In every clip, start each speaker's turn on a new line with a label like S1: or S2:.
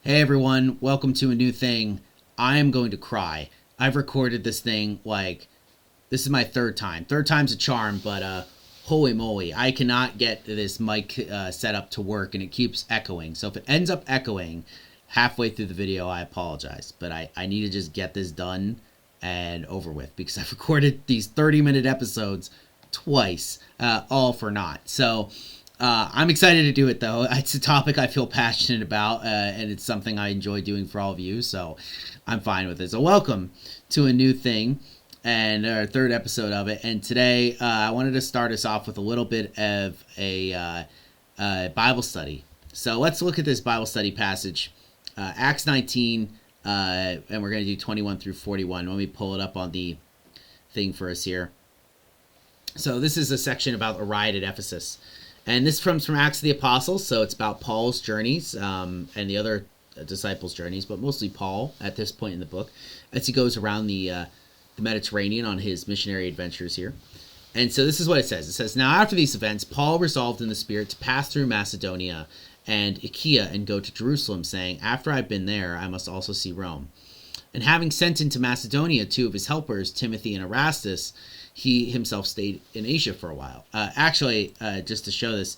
S1: Hey everyone, welcome to a new thing. I am going to cry. I've recorded this thing this is my third time. Third time's a charm, but holy moly, I cannot get this mic set up to work and it keeps echoing. So if it ends up echoing halfway through the video, I apologize. But I need to just get this done and over with because I've recorded these 30-minute episodes twice, all for naught. So I'm excited to do it, though. It's a topic I feel passionate about, and it's something I enjoy doing for all of you, so I'm fine with it. So welcome to a new thing and our third episode of it. And today I wanted to start us off with a little bit of a Bible study. So let's look at this Bible study passage, Acts 19, and we're going to do 21 through 41. Let me pull it up on the thing for us here. So this is a section about a riot at Ephesus. And this comes from Acts of the Apostles, so it's about Paul's journeys and the other disciples' journeys, but mostly Paul at this point in the book, as he goes around the Mediterranean on his missionary adventures here. And so this is what it says. It says, "Now after these events, Paul resolved in the Spirit to pass through Macedonia and Achaia and go to Jerusalem, saying, 'After I've been there, I must also see Rome.' And having sent into Macedonia two of his helpers, Timothy and Erastus, he himself stayed in Asia for a while." Just to show this,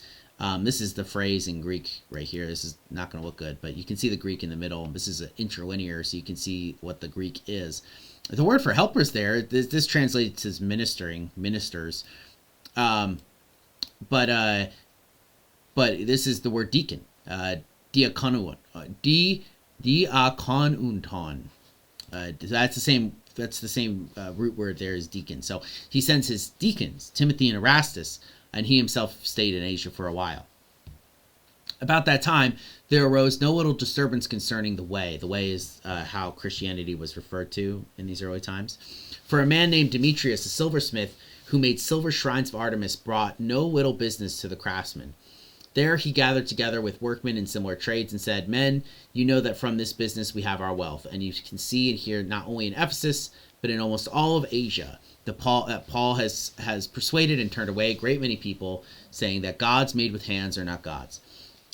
S1: this is the phrase in Greek right here. This is not going to look good, but you can see the Greek in the middle. This is interlinear, so you can see what the Greek is. The word for helpers there, this translates as ministers. But this is the word deacon, diakonun, diakonunton. That's the same root word there as deacon. So he sends his deacons, Timothy and Erastus, and he himself stayed in Asia for a while. About that time, there arose no little disturbance concerning the way. The way is how Christianity was referred to in these early times. For a man named Demetrius, a silversmith, who made silver shrines of Artemis, brought no little business to the craftsmen. There he gathered together with workmen in similar trades and said, 'Men, you know that from this business we have our wealth, and you can see and hear not only in Ephesus, but in almost all of Asia, that Paul has persuaded and turned away a great many people, saying that gods made with hands are not gods.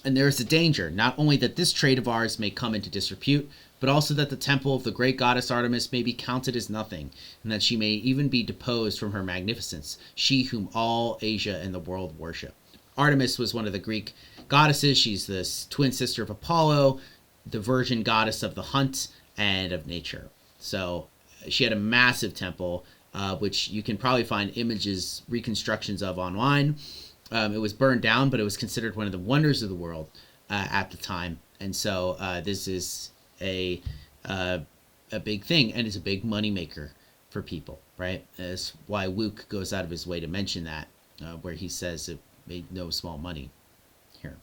S1: And there is a danger, not only that this trade of ours may come into disrepute, but also that the temple of the great goddess Artemis may be counted as nothing, and that she may even be deposed from her magnificence, she whom all Asia and the world worship.' Artemis was one of the Greek goddesses. She's the twin sister of Apollo, the virgin goddess of the hunt and of nature. So she had a massive temple, which you can probably find images, reconstructions of online. It was burned down, but it was considered one of the wonders of the world at the time. And so this is a big thing, and it's a big moneymaker for people, right? That's why Luke goes out of his way to mention that, where he says it made no small money here.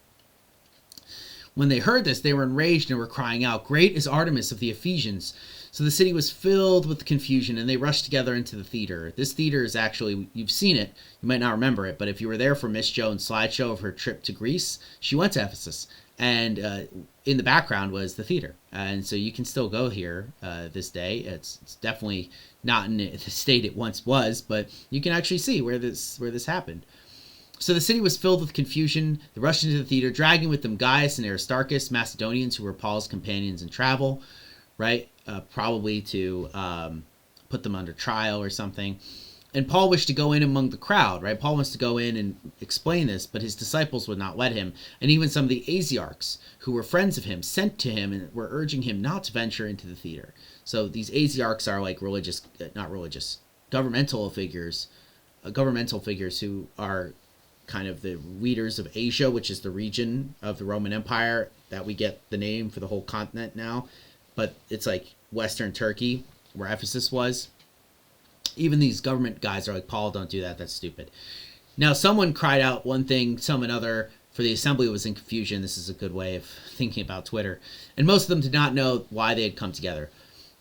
S1: When they heard this, they were enraged and were crying out, 'Great is Artemis of the Ephesians!' So the city was filled with confusion, and they rushed together into the theater. This theater is actually, you've seen it, you might not remember it, but if you were there for Miss Jones' slideshow of her trip to Greece, she went to Ephesus, and in the background was the theater. And so you can still go here this day. It's definitely not in the state it once was, but you can actually see where this happened. So the city was filled with confusion. They rushed into the theater, dragging with them Gaius and Aristarchus, Macedonians who were Paul's companions in travel, right? Probably to put them under trial or something. And Paul wished to go in among the crowd, right? Paul wants to go in and explain this, but his disciples would not let him. And even some of the Asiarchs, who were friends of him, sent to him and were urging him not to venture into the theater. So these Asiarchs are like governmental figures who are kind of the leaders of Asia, which is the region of the Roman Empire that we get the name for the whole continent now. But it's like Western Turkey, where Ephesus was. Even these government guys are like, "Paul, don't do that. That's stupid." Now, someone cried out one thing, some another, for the assembly was in confusion. This is a good way of thinking about Twitter. And most of them did not know why they had come together.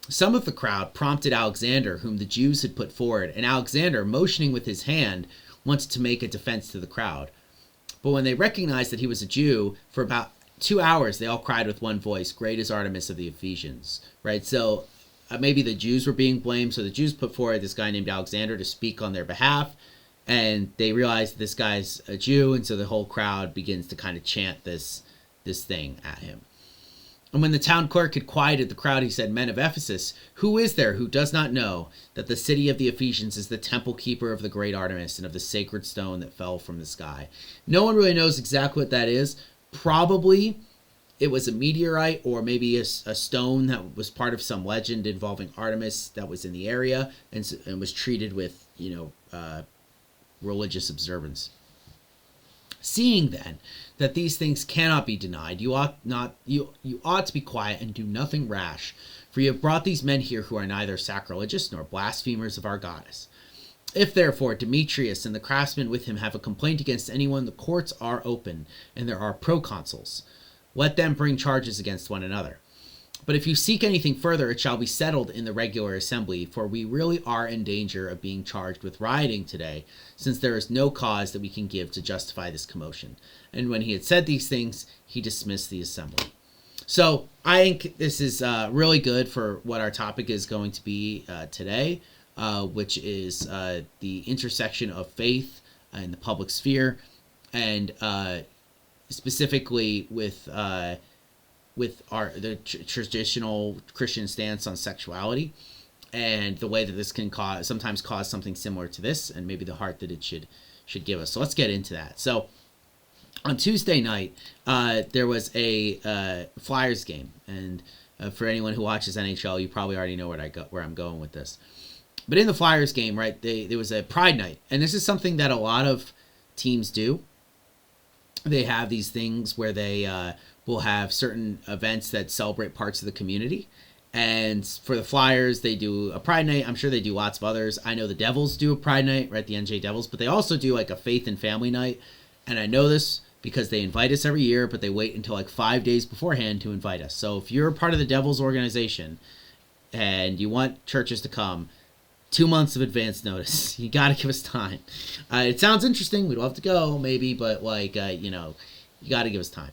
S1: Some of the crowd prompted Alexander, whom the Jews had put forward, and Alexander, motioning with his hand, wanted to make a defense to the crowd. But when they recognized that he was a Jew, for about 2 hours they all cried with one voice, "Great is Artemis of the Ephesians," right? So maybe the Jews were being blamed, so the Jews put forward this guy named Alexander to speak on their behalf, and they realize this guy's a Jew, and so the whole crowd begins to kind of chant this thing at him. And when the town clerk had quieted the crowd, he said, "Men of Ephesus, who is there who does not know that the city of the Ephesians is the temple keeper of the great Artemis and of the sacred stone that fell from the sky?" No one really knows exactly what that is. Probably it was a meteorite, or maybe a stone that was part of some legend involving Artemis that was in the area and was treated with, religious observance. Seeing then that these things cannot be denied, you ought to be quiet and do nothing rash, for you have brought these men here who are neither sacrilegious nor blasphemers of our goddess. If therefore Demetrius and the craftsmen with him have a complaint against anyone, the courts are open, and there are proconsuls. Let them bring charges against one another. But if you seek anything further, it shall be settled in the regular assembly, for we really are in danger of being charged with rioting today, since there is no cause that we can give to justify this commotion. And when he had said these things, he dismissed the assembly. So I think this is really good for what our topic is going to be today, which is the intersection of faith in the public sphere, and specifically with the traditional Christian stance on sexuality, and the way that this can sometimes cause something similar to this, and maybe the heart that it should give us. So let's get into that. So on Tuesday night, there was a Flyers game, and for anyone who watches NHL, you probably already know where I'm going with this. But in the Flyers game, right, there was a Pride Night, and this is something that a lot of teams do. They have these things where they will have certain events that celebrate parts of the community. And for the Flyers, they do a Pride Night. I'm sure they do lots of others. I know the Devils do a Pride Night, right? The NJ Devils. But they also do like a Faith and Family Night. And I know this because they invite us every year, but they wait until like 5 days beforehand to invite us. So if you're a part of the Devils organization and you want churches to come, 2 months of advance notice. You got to give us time. It sounds interesting. We'd love to go, maybe, but you got to give us time.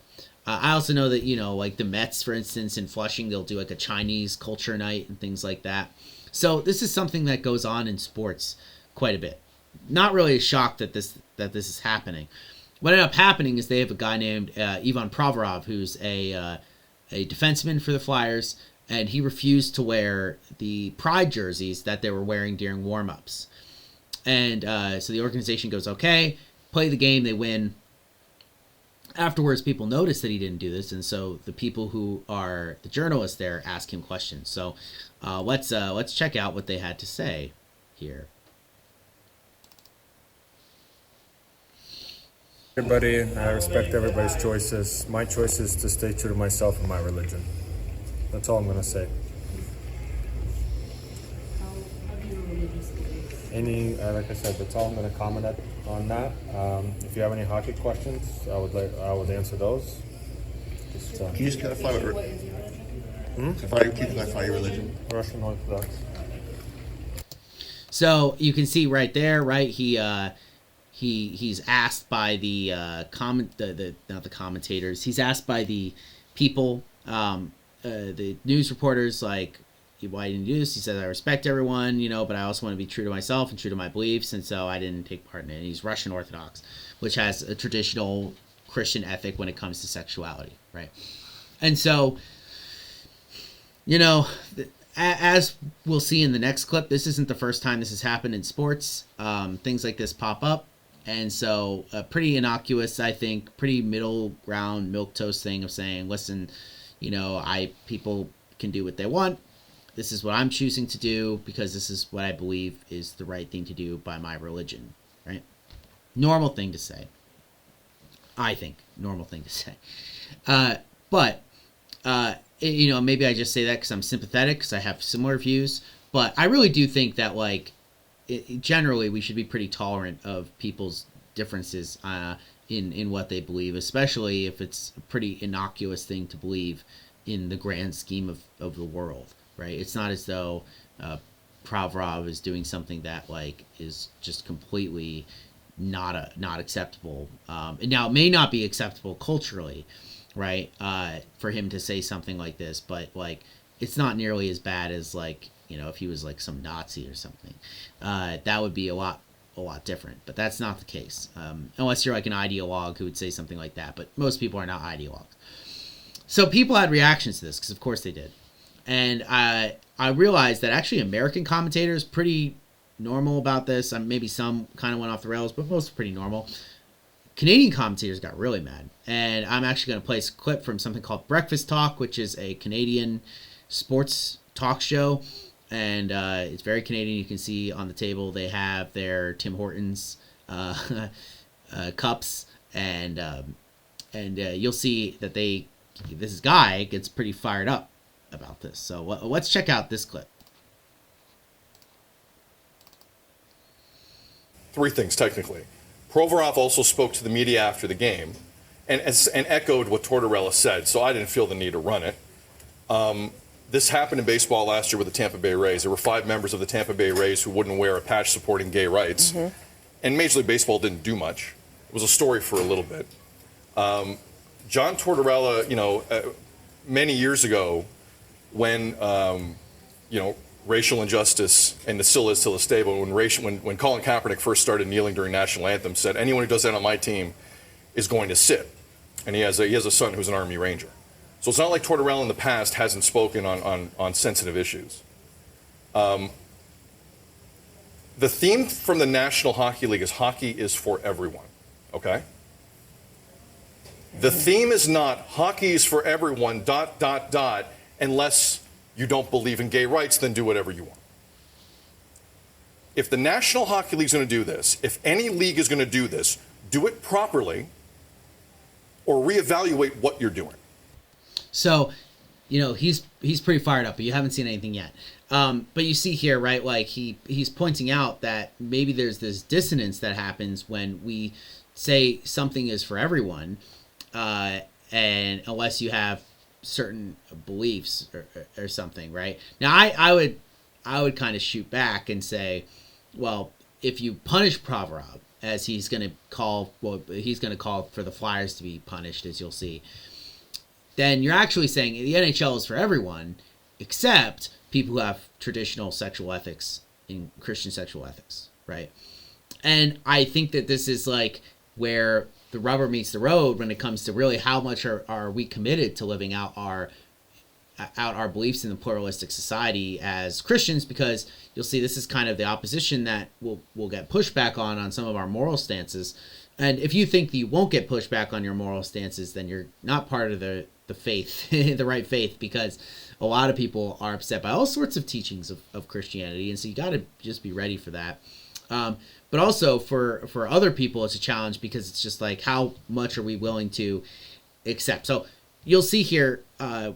S1: I also know that, like the Mets, for instance, in Flushing, they'll do like a Chinese culture night and things like that. So this is something that goes on in sports quite a bit. Not really shocked that this is happening. What ended up happening is they have a guy named Ivan Provorov, who's a defenseman for the Flyers, and he refused to wear the Pride jerseys that they were wearing during warm-ups. And so the organization goes, okay, play the game, they win. Afterwards, people notice that he didn't do this, and so the people who are the journalists there ask him questions. So let's check out what they had to say here.
S2: Everybody, I respect everybody's choices. My choice is to stay true to myself and my religion. That's all I'm going to say. Like I said, that's all I'm going to comment on that. If you have any hockey questions, I would answer those.
S3: Can you just clarify what? Can you clarify your religion?
S2: Russian Orthodox.
S1: So you can see right there, right? He's asked by the not the commentators. He's asked by the people, the news reporters, like, why didn't you do this? He says, I respect everyone, but I also want to be true to myself and true to my beliefs, and so I didn't take part in it. And he's Russian Orthodox, which has a traditional Christian ethic when it comes to sexuality, right? And so, as we'll see in the next clip, this isn't the first time this has happened in sports. Things like this pop up. And so pretty innocuous, I think, pretty middle ground milquetoast thing of saying, listen, people can do what they want. This is what I'm choosing to do because this is what I believe is the right thing to do by my religion, right? Normal thing to say. I think. Normal thing to say. But maybe I just say that because I'm sympathetic, because I have similar views. But I really do think that, generally we should be pretty tolerant of people's differences in what they believe, especially if it's a pretty innocuous thing to believe in the grand scheme of the world, right? It's not as though Provorov is doing something that is just completely not acceptable. And now it may not be acceptable culturally, right? For him to say something like this, but it's not nearly as bad as if he was some Nazi or something. That would be a lot different, but that's not the case. Unless you're an ideologue who would say something like that, but most people are not ideologues. So people had reactions to this because, of course, they did, and I realized that actually American commentators pretty normal about this. Maybe some kind of went off the rails, but most are pretty normal. Canadian commentators got really mad, and I'm actually going to play a clip from something called Breakfast Talk, which is a Canadian sports talk show, and it's very Canadian. You can see on the table they have their Tim Hortons cups, and you'll see that this guy gets pretty fired up about this. So let's check out this clip.
S4: Three things, technically. Provorov also spoke to the media after the game and echoed what Tortorella said, so I didn't feel the need to run it. This happened in baseball last year with the Tampa Bay Rays. There were 5 members of the Tampa Bay Rays who wouldn't wear a patch supporting gay rights, and Major League Baseball didn't do much. It was a story for a little bit. John Tortorella, many years ago, when racial injustice, and it still is till this day, but when Colin Kaepernick first started kneeling during national anthem, said anyone who does that on my team is going to sit. And he has a son who's an Army Ranger. So it's not like Tortorella in the past hasn't spoken on sensitive issues. The theme from the National Hockey League is hockey is for everyone, okay? The theme is not hockey is for everyone, ... unless you don't believe in gay rights, then do whatever you want. If the National Hockey League is going to do this, if any league is going to do this, do it properly or reevaluate what you're doing.
S1: So, he's pretty fired up, but you haven't seen anything yet. But you see here, right, like he's pointing out that maybe there's this dissonance that happens when we say something is for everyone, and unless you have certain beliefs or something, right? Now, I would kind of shoot back and say, well, if you punish Provorov, as he's going to call for the Flyers to be punished, as you'll see, then you're actually saying the NHL is for everyone, except people who have traditional sexual ethics in Christian sexual ethics, right? And I think that this is like where the rubber meets the road when it comes to really how much are we committed to living out our beliefs in the pluralistic society as Christians, because you'll see this is kind of the opposition that we'll get pushback on some of our moral stances. And if you think that you won't get pushback on your moral stances, then you're not part of the faith, the right faith, because a lot of people are upset by all sorts of teachings of Christianity, and so you got to just be ready for that. But also for other people, it's a challenge because it's just like, how much are we willing to accept? So you'll see here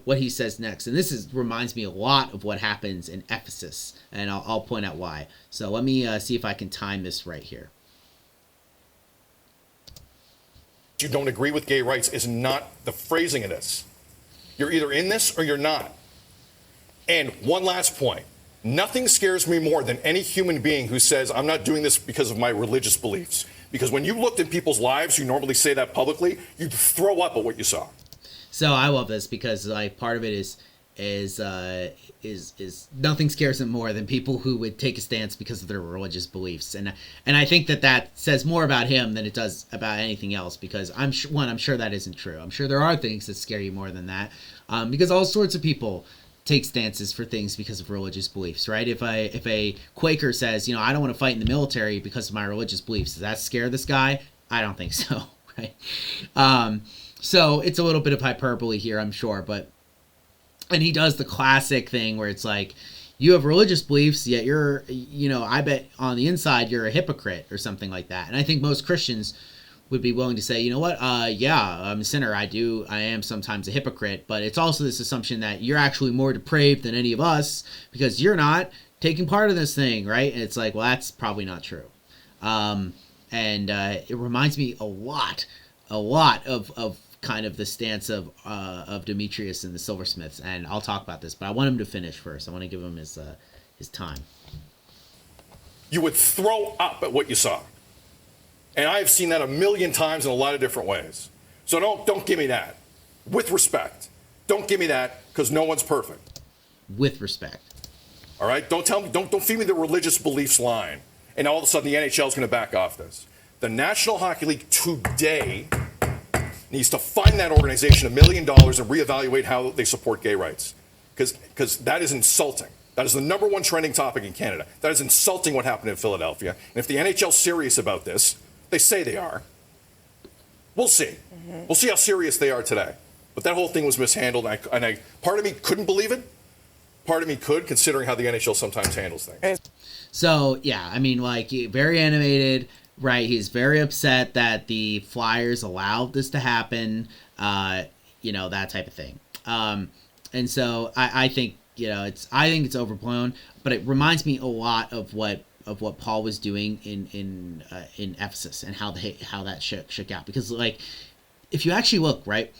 S1: what he says next, and this reminds me a lot of what happens in Ephesus, and I'll point out why. So let me see if I can time this right here.
S4: You don't agree with gay rights is not the phrasing of this. You're either in this or you're not. And one last point. Nothing scares me more than any human being who says, I'm not doing this because of my religious beliefs. Because when you looked at people's lives, you normally say that publicly, you'd throw up at what you saw.
S1: So I love this because like part of it is nothing scares them more than people who would take a stance because of their religious beliefs, and I think that says more about him than it does about anything else, because I'm sure that isn't true. I'm sure there are things that scare you more than that, because all sorts of people take stances for things because of religious beliefs, right? If a Quaker says, I don't want to fight in the military because of my religious beliefs, does that scare this guy? I don't think so, right? So it's a little bit of hyperbole here, I'm sure, and he does the classic thing where it's like, you have religious beliefs, yet you're, I bet on the inside you're a hypocrite or something like that. And I think most Christians would be willing to say, you know what, yeah, I'm a sinner. I am sometimes a hypocrite, but it's also this assumption that you're actually more depraved than any of us because you're not taking part in this thing, right? And it's like, well, that's probably not true. And it reminds me a lot of kind of the stance of Demetrius and the silversmiths, and I'll talk about this, but I want him to finish first. I want to give him his time.
S4: You would throw up at what you saw. And I have seen that a million times in a lot of different ways. So don't give me that. With respect. Don't give me that, because no one's perfect.
S1: With respect.
S4: All right? Don't feed me the religious beliefs line. And all of a sudden the NHL is going to back off this. The National Hockey League today needs to fine that organization $1 million and reevaluate how they support gay rights. Because that is insulting. That is the #1 trending topic in Canada. That is insulting what happened in Philadelphia. And if the NHL's serious about this, they say they are, we'll see. We'll see how serious they are today. But that whole thing was mishandled, and part of me couldn't believe it. Part of me could, considering how the NHL sometimes handles things.
S1: So, yeah, I mean, like, very animated, right? He's very upset that the Flyers allowed this to happen, you know, that type of thing. And so I think, you know, I think it's overblown, but it reminds me a lot of what Paul was doing in Ephesus and how that shook out. Because, like, if you actually look, right,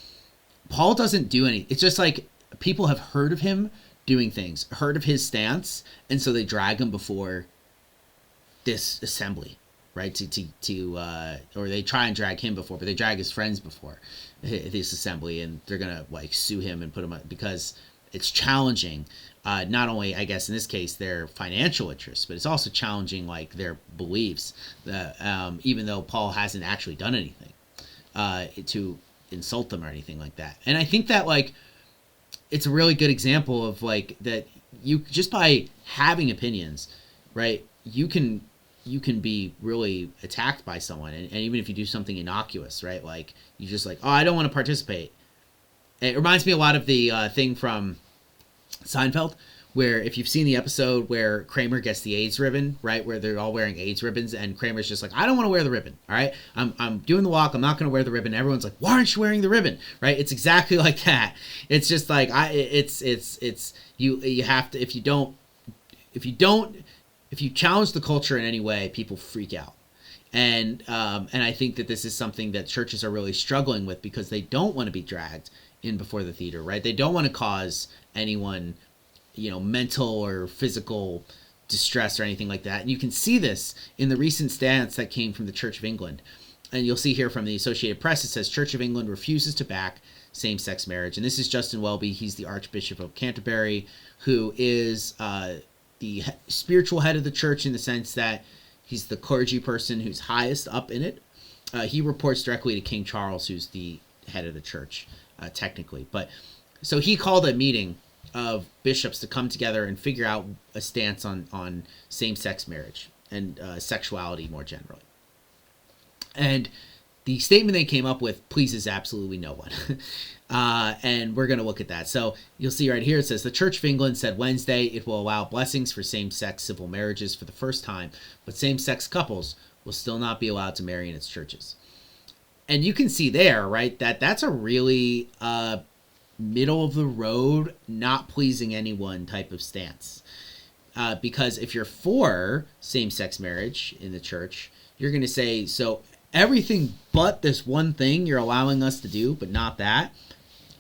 S1: Paul doesn't do any. It's just like people have heard of him doing things, heard of his stance, and so they drag him before this assembly, right? Or they try and drag him before, but they drag his friends before this assembly, and they're gonna like sue him and put him because it's challenging. Not only, I guess, in this case, their financial interests, but it's also challenging like their beliefs. Even though Paul hasn't actually done anything to insult them or anything like that. And I think that like it's a really good example of like that you just by having opinions, right? You can be really attacked by someone, and even if you do something innocuous, right? Like you just like, oh, I don't want to participate. It reminds me a lot of the thing from Seinfeld, where if you've seen the episode where Kramer gets the AIDS ribbon, right, where they're all wearing AIDS ribbons, and Kramer's just like, I don't want to wear the ribbon, all right? I'm doing the walk, I'm not going to wear the ribbon. Everyone's like, why aren't you wearing the ribbon, right? It's exactly like that. It's just like, you have to, if you challenge the culture in any way, people freak out. And I think that this is something that churches are really struggling with because they don't want to be dragged in before the theater, right? They don't want to cause anyone, you know, mental or physical distress or anything like that. And you can see this in the recent stance that came from the Church of England. And you'll see here from the Associated Press, it says Church of England refuses to back same-sex marriage. And this is Justin Welby. He's the Archbishop of Canterbury, who is the spiritual head of the church in the sense that he's the clergy person who's highest up in it. He reports directly to King Charles, who's the head of the church, technically. But so he called a meeting of bishops to come together and figure out a stance on same-sex marriage and sexuality more generally. And the statement they came up with pleases absolutely no one. And we're going to look at that. So you'll see right here, it says, the Church of England said Wednesday it will allow blessings for same-sex civil marriages for the first time, but same-sex couples will still not be allowed to marry in its churches. And you can see there, right, that's a really middle of the road, not pleasing anyone type of stance. Because if you're for same-sex marriage in the church, you're going to say, so everything but this one thing you're allowing us to do, but not that.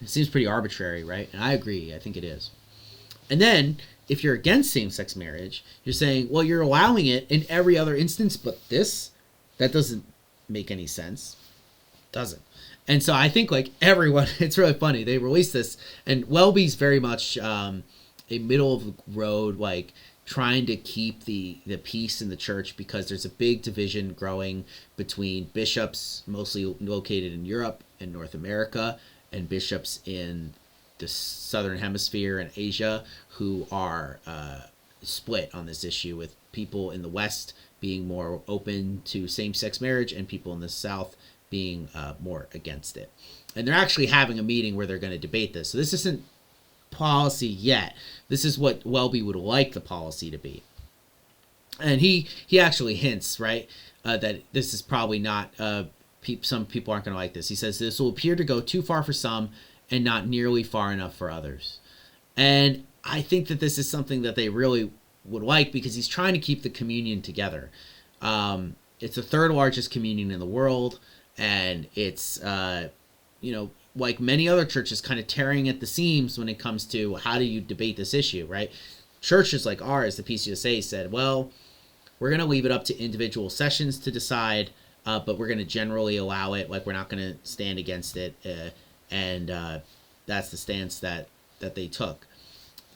S1: It seems pretty arbitrary, right? And I agree. I think it is. And then if you're against same-sex marriage, you're saying, well, you're allowing it in every other instance but this. That doesn't make any sense. Doesn't. And so I think like everyone, it's really funny. They released this, and Welby's very much a middle of the road, like trying to keep the peace in the church because there's a big division growing between bishops, mostly located in Europe and North America, and bishops in the Southern Hemisphere and Asia who are split on this issue, with people in the West being more open to same-sex marriage and people in the South being more against it. And they're actually having a meeting where they're going to debate this. So this isn't policy yet. This is what Welby would like the policy to be. And he actually hints, right, that this is probably not, some people aren't going to like this. He says this will appear to go too far for some and not nearly far enough for others. And I think that this is something that they really would like because he's trying to keep the communion together. It's the third largest communion in the world. And it's, like many other churches, kind of tearing at the seams when it comes to how do you debate this issue, right? Churches like ours, the PCUSA, said, well, we're going to leave it up to individual sessions to decide, but we're going to generally allow it. Like, we're not going to stand against it. And that's the stance that they took.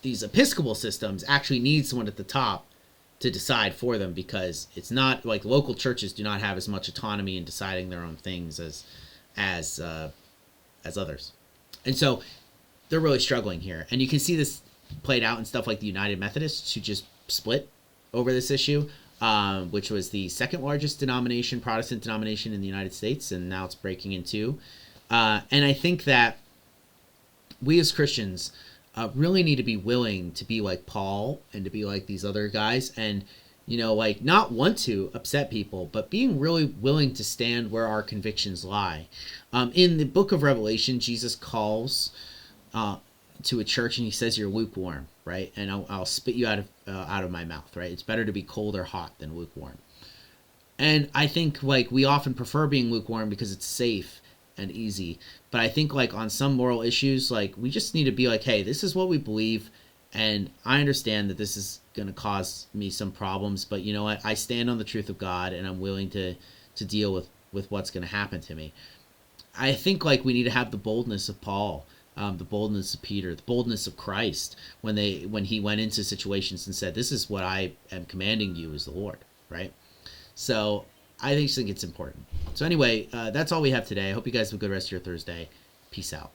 S1: These Episcopal systems actually need someone at the top to decide for them, because it's not like local churches do not have as much autonomy in deciding their own things as as others. And so they're really struggling here. And you can see this played out in stuff like the United Methodists, who just split over this issue, which was the second largest denomination, Protestant denomination in the United States, and now it's breaking in two. And I think that we as Christians really need to be willing to be like Paul and to be like these other guys, and like not want to upset people, but being really willing to stand where our convictions lie. In the book of Revelation, Jesus calls to a church and he says, "You're lukewarm," right? And I'll spit you out of my mouth, right? It's better to be cold or hot than lukewarm. And I think like we often prefer being lukewarm because it's safe and easy. But I think like on some moral issues, like we just need to be like, hey, this is what we believe. And I understand that this is going to cause me some problems, but you know what? I stand on the truth of God, and I'm willing to deal with what's going to happen to me. I think like we need to have the boldness of Paul, the boldness of Peter, the boldness of Christ when he went into situations and said, "This is what I am commanding you as the Lord," right? So I just think it's important. So anyway, that's all we have today. I hope you guys have a good rest of your Thursday. Peace out.